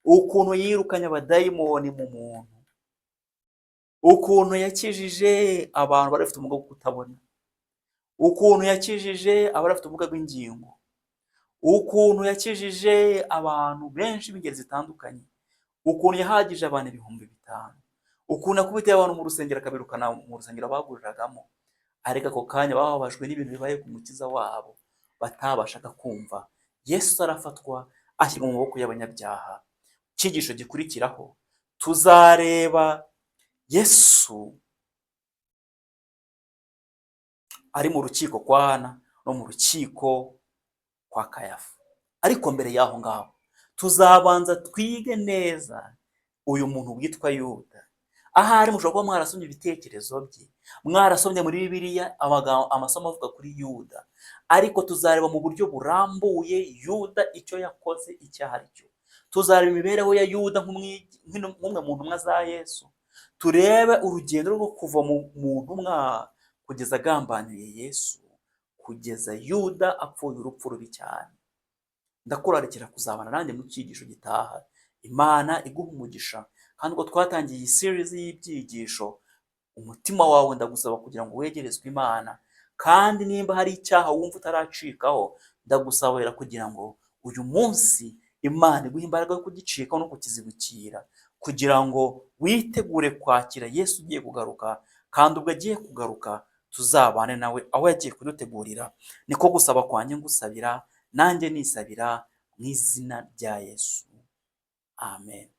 ukuntu yirukanye abadayimoni mu muntu, ukuntu yakijije abantu bari bafite ubumuga bwo kutabona, ukuntu yakijije abari bafite ubumuga bw'ingingo, ukuntu yakijije abantu benshi b'ingeri zitandukanye, ukuntu yahagije abantu 5,000, ukuntu yakubitiye abantu mu rusengero akabirukana mu rusengero baguriragamo. Ariko ako kanya bababajwe n'ibintu bibaye ku mukiza wabo batabashaga kumva. Yesu arafatwa ashyirwa mu maboko y'abanyabyaha. Icyigisho gikurikiraho tuzareba Yesu ari mu rukiko kwa Hana no mu rukiko kwa Kayafa. Ariko mbere y'aho ngaho tuzabanza twige neza uyu muntu witwa Yuda ahari mushobora kuba mwarasomye ibitekerezo bye, mwarasomye muri Bibiliya amasomo avuga kuri Yuda, ariko tuzareba mu buryo burambuye Yuda icyo yakoze icyo ari cyo. Tuzareba imibereho ya Yuda nk'umwe mu ntumwa za Yesu, turebe urugendo rwo kuva mu ntumwa kugeza agambaniye Yesu, kugeza Yuda apfuye urupfu rubi cyane. Ndakurarikira kuzabana nanjye mu cyigisho gitaha. Imana iguha umugisha, kandi ubwo twatangiye iyi series y'ibyigisho, umutima wawe ndagusaba kugira ngo wegerezwe Imana, kandi nimba hari icyaha wumva utaracikaho, ndagusabira kugira ngo uyu munsi Imana iguhe imbaraga yo kugicikaho no kukizibukira, kugira ngo witegure kwakira Yesu ugiye kugaruka, kandi ubwo agiye kugaruka tuzabane nawe aho yagiye kudutegurira. Niko gusaba kwanjye ngusabira, nanjye nisabira mu izina rya Yesu. Amen.